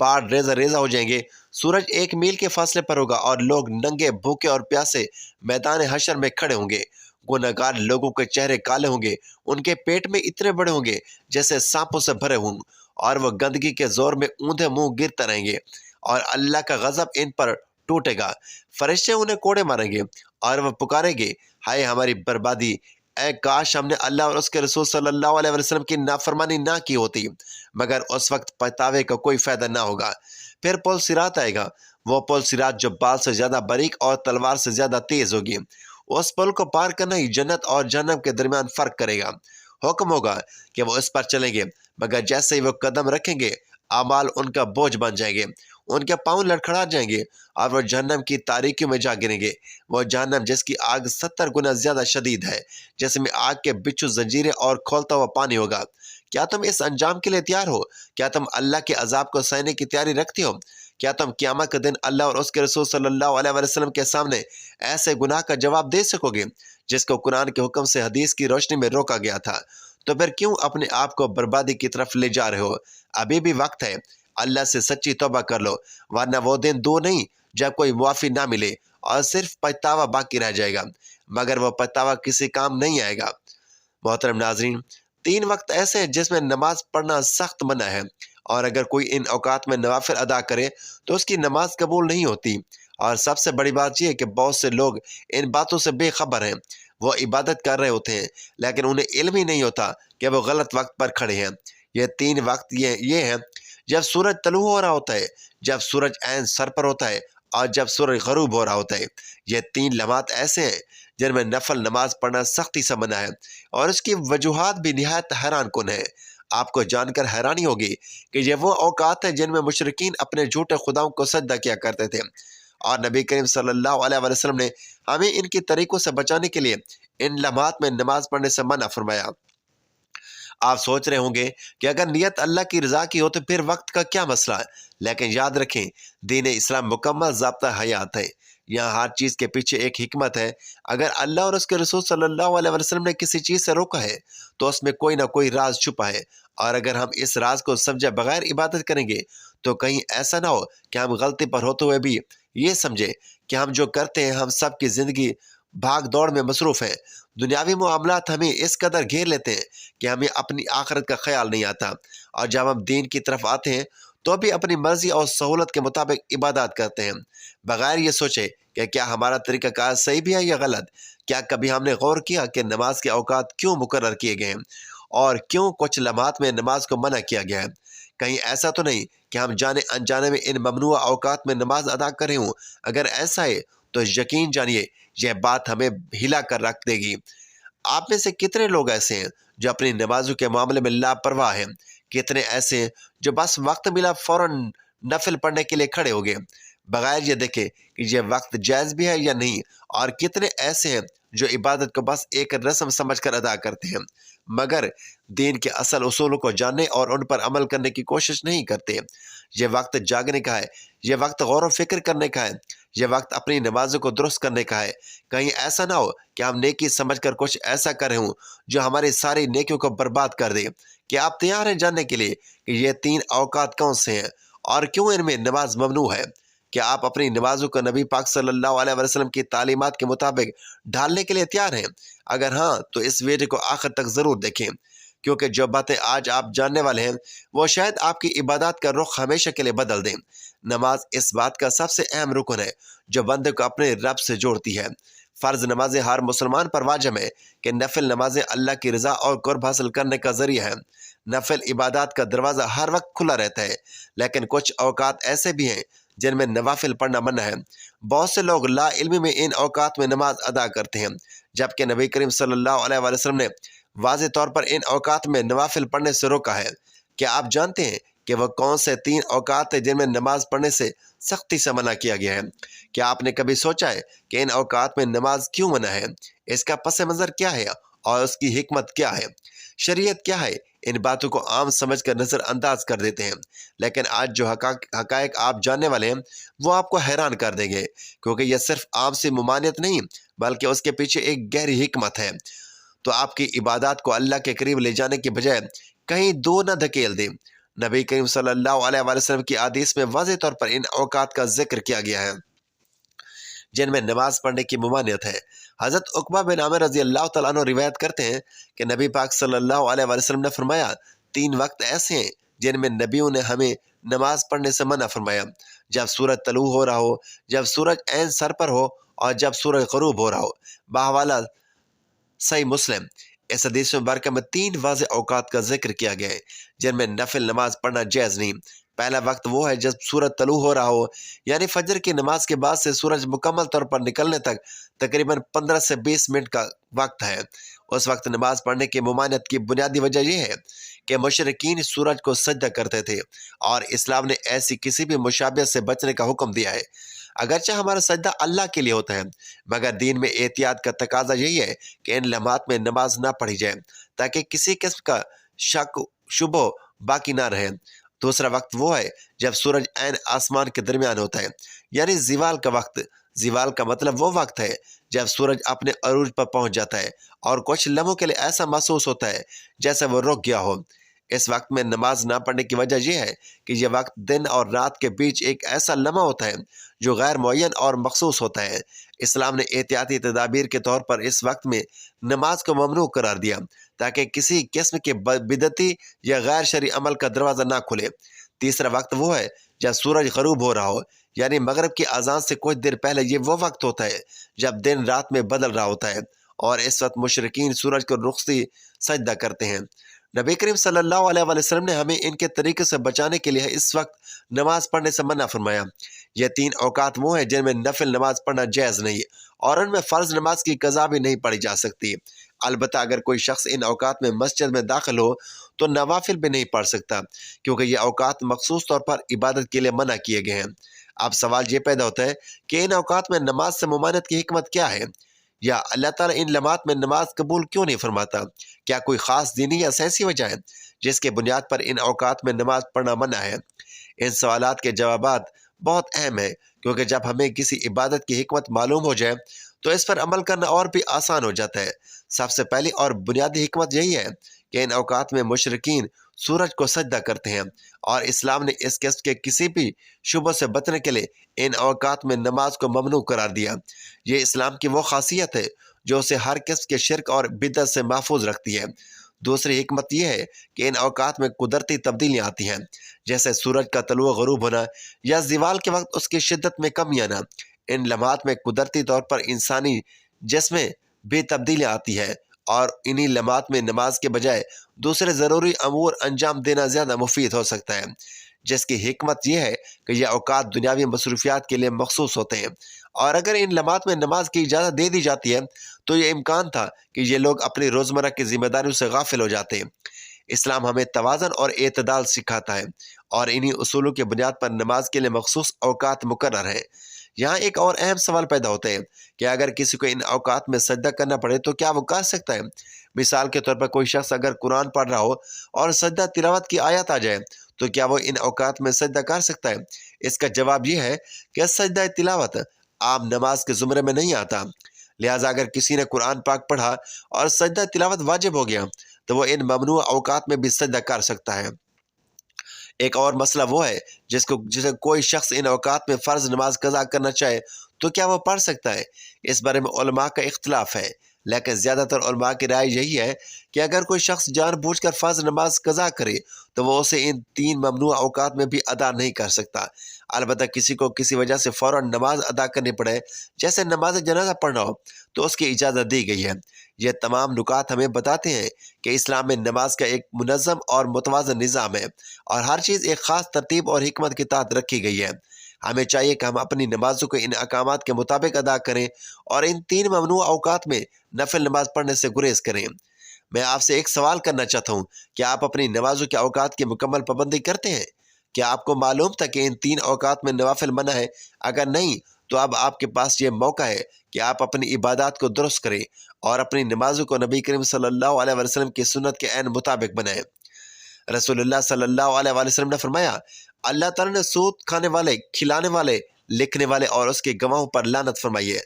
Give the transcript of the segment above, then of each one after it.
پہاڑ ریزہ ریزہ ہو جائیں گے، سورج 1 میل کے فاصلے پر ہوگا اور لوگ ننگے بھوکے اور پیاسے میدان حشر میں کھڑے ہوں گے۔ گنہگار لوگوں کے چہرے کالے ہوں گے، ان کے پیٹ میں اتنے بڑے ہوں گے جیسے سانپوں سے بھرے ہوں، اور وہ گندگی کے زور میں اوندھے منہ گرتے رہیں گے، اور اللہ کا غضب ان پر ٹوٹے گا۔ فرشتے انہیں کوڑے ماریں گے اور وہ پکاریں گے، ہائے ہماری بربادی! اے کاش ہم نے اللہ اور اس کے رسول صلی اللہ علیہ وسلم کی نافرمانی نہ کی ہوتی، مگر اس وقت پچھتاوے کا کوئی فائدہ نہ ہوگا۔ پھر پل صراط آئے گا، وہ پل صراط جو بال سے زیادہ باریک اور تلوار سے زیادہ تیز ہوگی۔ اس پل کو پار کرنا ہی جنت اور جہنم کے درمیان فرق کرے گا۔ حکم ہوگا کہ وہ اس پر چلیں گے، مگر جیسے ہی وہ قدم رکھیں گے اعمال ان کا بوجھ بن جائیں گے، ان کے پاؤں لڑکھڑا جائیں گے اور وہ جہنم کی تاریکیوں میں جا گریں گے۔ وہ جہنم جس کی آگ 70 گنا زیادہ شدید ہے، جس میں آگ کے بچھو زنجیریں اور کھولتا ہوا پانی ہوگا۔ کیا تم اس انجام کے لیے تیار ہو؟ کیا تم اللہ کے عذاب کو سہنے کی تیاری رکھتے ہو؟ کیا تم قیامت کے دن اللہ اور اس کے رسول صلی اللہ علیہ وسلم کے سامنے ایسے گناہ کا جواب دے سکو گے جس کو قرآن کے حکم سے حدیث کی روشنی میں روکا گیا تھا؟ تو پھر کیوں اپنے آپ کو بربادی کی طرف لے جا رہے ہو؟ ابھی بھی وقت ہے، اللہ سے سچی توبہ کر لو، ورنہ وہ دن دور نہیں جب کوئی معافی نہ ملے اور صرف پچھتاوا باقی رہ جائے گا، مگر وہ پچھتاوا کسی کام نہیں آئے گا۔ محترم ناظرین، 3 وقت ایسے ہیں جس میں نماز پڑھنا سخت منع ہے، اور اگر کوئی ان اوقات میں نوافل ادا کرے تو اس کی نماز قبول نہیں ہوتی۔ اور سب سے بڑی بات یہ ہے کہ بہت سے لوگ ان باتوں سے بے خبر ہیں، وہ عبادت کر رہے ہوتے ہیں لیکن انہیں علم ہی نہیں ہوتا کہ وہ غلط وقت پر کھڑے ہیں۔ یہ 3 وقت یہ ہیں: جب سورج طلوع ہو رہا ہوتا ہے، جب سورج عین سر پر ہوتا ہے، اور جب سورج غروب ہو رہا ہوتا ہے۔ یہ 3 لمحات ایسے ہیں جن میں نفل نماز پڑھنا سختی سے منع ہے، اور اس کی وجوہات بھی نہایت حیران کن ہے۔ آپ کو جان کر حیرانی ہوگی کہ یہ وہ اوقات ہیں جن میں مشرکین اپنے جھوٹے خداؤں کو سجدہ کیا کرتے تھے، اور نبی کریم صلی اللہ علیہ وسلم نے ہمیں ان کی طریقوں سے بچانے کے لیے ان لمحات میں نماز پڑھنے سے منع فرمایا۔ آپ سوچ رہے ہوں گے کہ اگر نیت اللہ کی رضا کی ہو تو پھر وقت کا کیا مسئلہ ہے، لیکن یاد رکھیں دین اسلام مکمل ضابطہ حیات ہے۔ یہاں ہر چیز کے پیچھے ایک حکمت ہے۔ اگر اللہ اور اس کے رسول صلی اللہ علیہ وسلم نے کسی چیز سے روکا ہے تو اس میں کوئی نہ کوئی راز چھپا ہے، اور اگر ہم اس راز کو سمجھے بغیر عبادت کریں گے تو کہیں ایسا نہ ہو کہ ہم غلطی پر ہوتے ہوئے بھی یہ سمجھیں کہ ہم جو کرتے ہیں، ہم سب کی زندگی بھاگ دوڑ میں مصروف ہے، دنیاوی معاملات ہمیں اس قدر گھیر لیتے ہیں کہ ہمیں اپنی آخرت کا خیال نہیں آتا، اور جب ہم دین کی طرف آتے ہیں تو بھی اپنی مرضی اور سہولت کے مطابق عبادات کرتے ہیں، بغیر یہ سوچے کہ کیا ہمارا طریقہ کار صحیح بھی ہے یا غلط۔ کیا کبھی ہم نے غور کیا کہ نماز کے اوقات کیوں مقرر کیے گئے ہیں اور کیوں کچھ لمحات میں نماز کو منع کیا گیا ہے؟ کہیں ایسا تو نہیں کہ ہم جانے انجانے میں ان ممنوع اوقات میں نماز ادا کر رہے ہوں؟ اگر ایسا ہے تو یقین جانیے یہ بات ہمیں ہلا کر رکھ دے گی۔ آپ میں سے کتنے لوگ ایسے ہیں جو اپنی نمازوں کے معاملے میں لاپرواہ ہیں؟ کتنے ایسے ہیں جو بس وقت ملا فوراً نفل پڑھنے کے لیے کھڑے ہو گئے بغیر یہ دیکھے کہ یہ وقت جائز بھی ہے یا نہیں؟ اور کتنے ایسے ہیں جو عبادت کو بس ایک رسم سمجھ کر ادا کرتے ہیں، مگر دین کے اصل اصولوں کو جاننے اور ان پر عمل کرنے کی کوشش نہیں کرتے؟ یہ وقت جاگنے کا ہے، یہ وقت غور و فکر کرنے کا ہے، یہ وقت اپنی نمازوں کو درست کرنے کا ہے۔ کہیں ایسا نہ ہو کہ ہم نیکی سمجھ کر کچھ ایسا کریں ہوں جو ہماری ساری نیکیوں کو برباد کر دے۔ کہ آپ تیار ہیں جاننے کے لیے کہ یہ 3 اوقات کون سے ہیں اور کیوں ان میں نماز ممنوع ہے؟ کیا آپ اپنی نمازوں کو نبی پاک صلی اللہ علیہ وسلم کی تعلیمات کے مطابق ڈھالنے کے لیے تیار ہیں؟ اگر ہاں تو اس ویڈیو کو آخر تک ضرور دیکھیں، کیونکہ جو باتیں آج آپ جاننے والے ہیں وہ شاید آپ کی عبادات کا رخ ہمیشہ کے لیے بدل دیں۔ نماز اس بات کا سب سے اہم رکن ہے جو بندے کو اپنے رب سے جوڑتی ہے۔ فرض نمازیں ہر مسلمان پر واجب ہے کہ نفل نمازیں اللہ کی رضا اور قرب حاصل کرنے کا ذریعہ ہے۔ نفل عبادات کا دروازہ ہر وقت کھلا رہتا ہے، لیکن کچھ اوقات ایسے بھی ہیں جن میں نوافل پڑھنا منع ہے۔ بہت سے لوگ لا علمی میں ان اوقات میں نماز ادا کرتے ہیں، جبکہ نبی کریم صلی اللہ علیہ وسلم نے واضح طور پر ان اوقات میں نوافل پڑھنے سے روکا ہے۔ کیا آپ جانتے ہیں کہ وہ کون سے 3 اوقات ہیں جن میں نماز پڑھنے سے سختی سے منع کیا گیا ہے؟ کیا آپ نے کبھی سوچا ہے کہ ان اوقات میں نماز کیوں منع ہے؟ اس کا پس منظر کیا ہے اور اس کی حکمت کیا ہے؟ شریعت کیا ہے؟ ان باتوں کو عام سمجھ کر نظر انداز کر دیتے ہیں، لیکن آج جو حقائق آپ جاننے والے ہیں وہ آپ کو حیران کر دیں گے، کیونکہ یہ صرف عام سی ممانعت نہیں بلکہ اس کے پیچھے ایک گہری حکمت ہے۔ تو آپ کی عبادات کو اللہ کے قریب لے جانے کی بجائے کہیں دور نہ دھکیل دیں۔ نبی کریم صلی اللہ علیہ وسلم کی حدیث میں واضح طور پر ان اوقات کا ذکر کیا گیا ہے جن میں نماز پڑھنے کی ممانعت ہے۔ حضرت عقبہ بن عامر رضی اللہ تعالیٰ عنہ روایت کرتے ہیں کہ نبی پاک صلی اللہ علیہ وسلم نے فرمایا، 3 وقت ایسے ہیں جن میں نبیوں نے ہمیں نماز پڑھنے سے منع فرمایا: جب سورج طلوع ہو رہا ہو، جب سورج عین سر پر ہو، اور جب سورج غروب ہو رہا ہو۔ بحوالہ صحیح مسلم۔ اس حدیث مبارکہ میں 3 واضح اوقات کا ذکر کیا گیا ہے جن میں نفل نماز پڑھنا جائز نہیں۔ پہلا وقت وہ ہے جب سورج طلوع ہو رہا ہو، یعنی فجر کی نماز کے بعد سے سورج مکمل طور پر نکلنے تک تقریباً 15 سے 20 منٹ کا وقت ہے۔ اس وقت نماز پڑھنے کی ممانعت کی بنیادی وجہ یہ ہے کہ مشرکین سورج کو سجدہ کرتے تھے، اور اسلام نے ایسی کسی بھی مشابہت سے بچنے کا حکم دیا ہے۔ اگرچہ ہمارا سجدہ اللہ کے لیے ہوتا ہے، مگر دین میں احتیاط کا تقاضا یہی ہے کہ ان لمحات میں نماز نہ پڑھی جائے تاکہ کسی قسم کا شک شبہ باقی نہ رہے۔ دوسرا وقت وہ ہے جب سورج عین آسمان کے درمیان ہوتا ہے، یعنی زوال کا وقت۔ زوال کا مطلب وہ وقت ہے جب سورج اپنے عروج پر پہنچ جاتا ہے اور کچھ لمحوں کے لیے ایسا محسوس ہوتا ہے جیسے وہ رک گیا ہو۔ اس وقت میں نماز نہ پڑھنے کی وجہ یہ ہے کہ یہ وقت دن اور رات کے بیچ ایک ایسا لمحہ ہوتا ہے جو غیر معین اور مخصوص ہوتا ہے۔ اسلام نے احتیاطی تدابیر کے طور پر اس وقت میں نماز کو ممنوع قرار دیا تاکہ کسی قسم کے بدعتی یا غیر شرعی عمل کا دروازہ نہ کھلے۔ تیسرا وقت وہ ہے جب سورج غروب ہو رہا ہو، یعنی مغرب کی اذان سے کچھ دیر پہلے۔ یہ وہ وقت ہوتا ہے جب دن رات میں بدل رہا ہوتا ہے، اور اس وقت مشرکین سورج کو رخصتی سجدہ کرتے ہیں۔ نبی کریم صلی اللہ علیہ وسلم نے ہمیں ان کے طریقے سے بچانے کے لیے اس وقت نماز پڑھنے سے منع فرمایا۔ یہ 3 اوقات وہ ہیں جن میں نفل نماز پڑھنا جائز نہیں، اور ان میں فرض نماز کی قضا بھی نہیں پڑھی جا سکتی۔ البتہ اگر کوئی شخص ان اوقات میں مسجد میں داخل ہو تو نوافل بھی نہیں پڑھ سکتا، کیونکہ یہ اوقات مخصوص طور پر عبادت کے لیے منع کیے گئے ہیں۔ اب سوال یہ پیدا ہوتا ہے کہ ان اوقات میں نماز سے ممانعت کی حکمت کیا ہے، یا اللہ تعالیٰ ان لمحات میں نماز قبول کیوں نہیں فرماتا؟ کیا کوئی خاص دینی یا سیاسی وجہ ہے جس کے بنیاد پر ان اوقات میں نماز پڑھنا منع ہے؟ ان سوالات کے جوابات بہت اہم ہیں، کیونکہ جب ہمیں کسی عبادت کی حکمت معلوم ہو جائے تو اس پر عمل کرنا اور بھی آسان ہو جاتا ہے۔ سب سے پہلی اور بنیادی حکمت یہی ہے کہ ان اوقات میں مشرکین سورج کو سجدہ کرتے ہیں، اور اسلام نے اس قسم کے کسی بھی شبہ سے بچنے کے لیے ان اوقات میں نماز کو ممنوع قرار دیا۔ یہ اسلام کی وہ خاصیت ہے جو اسے ہر قسم کے شرک اور بدعت سے محفوظ رکھتی ہے۔ دوسری حکمت یہ ہے کہ ان اوقات میں قدرتی تبدیلیاں آتی ہیں، جیسے سورج کا طلوع و غروب ہونا یا زوال کے وقت اس کی شدت میں کمی آنا۔ ان لمحات میں قدرتی طور پر انسانی جسم میں بھی تبدیلیاں آتی ہیں، اور انہی لمحات میں نماز کے بجائے دوسرے ضروری امور انجام دینا زیادہ مفید ہو سکتا ہے، جس کی حکمت یہ ہے کہ یہ اوقات دنیاوی مصروفیات کے لیے مخصوص ہوتے ہیں، اور اگر ان لمحات میں نماز کی اجازت دے دی جاتی ہے تو یہ امکان تھا کہ یہ لوگ اپنی روزمرہ کی ذمہ داریوں سے غافل ہو جاتے ہیں۔ اسلام ہمیں توازن اور اعتدال سکھاتا ہے، اور انہی اصولوں کی بنیاد پر نماز کے لیے مخصوص اوقات مقرر ہیں۔ یہاں ایک اور اہم سوال پیدا ہوتا ہے کہ اگر کسی کو ان اوقات میں سجدہ کرنا پڑے تو کیا وہ کر سکتا ہے؟ مثال کے طور پر کوئی شخص اگر قرآن پڑھ رہا ہو اور سجدہ تلاوت کی آیت آ جائے تو کیا وہ ان اوقات میں سجدہ کر سکتا ہے؟ اس کا جواب یہ ہے کہ سجدہ تلاوت عام نماز کے زمرے میں نہیں آتا، لہٰذا اگر کسی نے قرآن پاک پڑھا اور سجدہ تلاوت واجب ہو گیا تو وہ ان ممنوع اوقات میں بھی سجدہ کر سکتا ہے۔ ایک اور مسئلہ وہ ہے جسے کوئی شخص ان اوقات میں فرض نماز قضا کرنا چاہے تو کیا وہ پڑھ سکتا ہے؟ اس بارے میں علماء کا اختلاف ہے، لیکن زیادہ تر علماء کی رائے یہی ہے کہ اگر کوئی شخص جان بوجھ کر فرض نماز قضا کرے تو وہ اسے ان 3 ممنوع اوقات میں بھی ادا نہیں کر سکتا۔ البتہ کسی کو کسی وجہ سے فوراً نماز ادا کرنی پڑے، جیسے نماز جنازہ پڑھنا ہو، تو اس کی اجازت دی گئی ہے۔ یہ تمام نکات ہمیں بتاتے ہیں کہ اسلام میں نماز کا ایک منظم اور متوازن نظام ہے، اور ہر چیز ایک خاص ترتیب اور حکمت کے تحت رکھی گئی ہے۔ ہمیں چاہیے کہ ہم اپنی نمازوں کو ان احکامات کے مطابق ادا کریں، اور ان 3 ممنوع اوقات میں نفل نماز پڑھنے سے گریز کریں۔ میں آپ سے ایک سوال کرنا چاہتا ہوں، کیا آپ اپنی نمازوں کے اوقات کی مکمل پابندی کرتے ہیں؟ کیا آپ کو معلوم تھا کہ ان 3 اوقات میں نوافل منع ہے؟ اگر نہیں تو اب آپ کے پاس یہ موقع ہے کہ آپ اپنی عبادات کو درست کریں اور اپنی نمازوں کو نبی کریم صلی اللہ علیہ وسلم کی سنت کے عین مطابق بنائیں۔ رسول اللہ صلی اللہ علیہ وسلم نے فرمایا، اللہ تعالیٰ نے سود کھانے والے، کھلانے والے، لکھنے والے اور اس کے گواہوں پر لعنت فرمائی ہے۔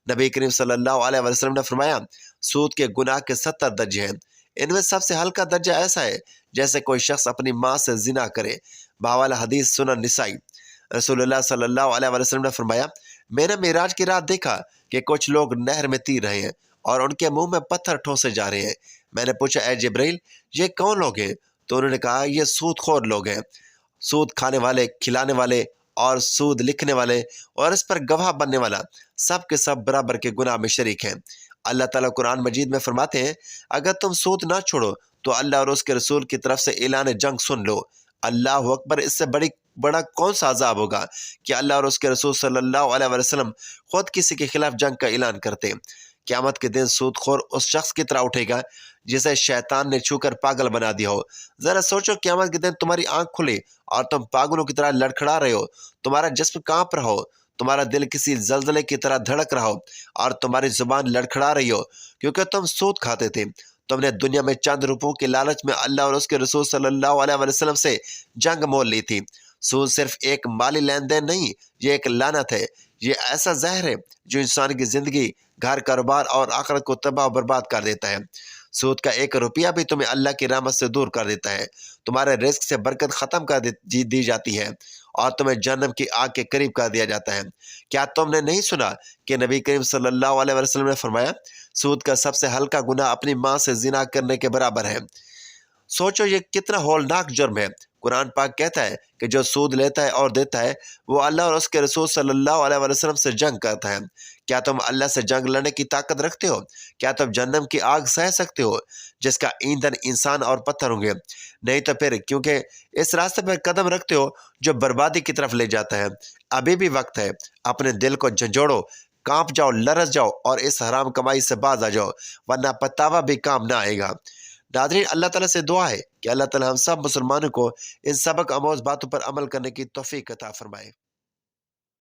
نبی کریم صلی اللہ علیہ وسلم نے فرمایا، سود کے گناہ کے 70 درجے ہیں، ان میں سب سے ہلکا درجہ ایسا ہے جیسے کوئی شخص اپنی ماں سے زنا کرے۔ بحوالہ حدیث سنن نسائی۔ رسول اللہ صلی اللہ علیہ وسلم نے فرمایا، میں نے معراج کی رات دیکھا کہ کچھ لوگ نہر میں تیر رہے ہیں اور ان کے منہ میں پتھر ٹھونسے جا رہے ہیں۔ میں نے پوچھا، اے جبرائیل، یہ کون لوگ ہیں؟ تو انہوں نے کہا، یہ سود خور لوگ ہیں، سود کھانے والے، کھلانے والے اور سود لکھنے والے اور اس پر گواہ بننے والا، سب کے سب برابر کے گناہ میں شریک ہیں۔ اللہ تعالیٰ قرآن مجید میں فرماتے ہیں، اگر تم سود نہ چھوڑو تو اللہ اور اس کے رسول کی طرف سے اعلان جنگ سن لو۔ اللہ اکبر، اس سے بڑا کون سا عذاب ہوگا کہ اللہ اور اس کے رسول صلی اللہ علیہ وسلم خود کسی کے خلاف جنگ کا اعلان کرتے۔ قیامت کے دن سود خور اس شخص کی طرح اٹھے گا جسے شیطان نے چھو کر پاگل بنا دیا ہو۔ ذرا سوچو، قیامت کے دن تمہاری آنکھ کھلے اور تم پاگلوں کی طرح لڑکھڑا رہے ہو، تمہارا جسم کانپ رہا ہو، تمہارا دل کسی زلزلے کی طرح دھڑک رہا ہو اور تمہاری زبان لڑکھڑا رہی ہو، کیونکہ تم سود کھاتے تھے۔ تم نے دنیا میں چند روپوں کے لالچ میں اللہ اور اس کے رسول صلی اللہ علیہ وسلم سے جنگ مول لی تھی۔ سود صرف ایک مالی لین دین نہیں، یہ ایک لعنت ہے، یہ ایسا زہر ہے جو انسان کی زندگی، گھر، کاروبار اور آخرت کو تباہ و برباد کر دیتا ہے۔ سود کا ایک روپیہ بھی تمہیں اللہ کی رحمت سے دور کر دیتا ہے، تمہارے رزق سے برکت ختم کر دی جاتی ہے اور تمہیں جہنم کی آگ کے قریب کر دیا جاتا ہے۔ کیا تم نے نہیں سنا کہ نبی کریم صلی اللہ علیہ وسلم نے فرمایا، سود کا سب سے ہلکا گناہ اپنی ماں سے زنا کرنے کے برابر ہے۔ سوچو یہ کتنا ہولناک جرم ہے۔ قرآن پاک کہتا ہے کہ جو سود لیتا ہے اور دیتا ہے وہ اللہ اور اس کے رسول صلی اللہ علیہ وسلم سے جنگ کرتا ہے۔ کیا تم اللہ سے جنگ لڑنے کی طاقت رکھتے ہو؟ کیا تم جہنم کی آگ سہ سکتے ہو جس کا ایندھن انسان اور پتھر ہوں گے؟ نہیں تو پھر کیونکہ اس راستے پر قدم رکھتے ہو جو بربادی کی طرف لے جاتا ہے۔ ابھی بھی وقت ہے، اپنے دل کو جھنجھوڑو، کانپ جاؤ، لرز جاؤ اور اس حرام کمائی سے باز آ جاؤ، ورنہ پچھتاوا بھی کام نہ آئے گا۔ ناظرین، اللہ تعالیٰ سے دعا ہے کہ اللہ تعالیٰ ہم سب مسلمانوں کو ان سبق آموز باتوں پر عمل کرنے کی توفیق عطا فرمائے۔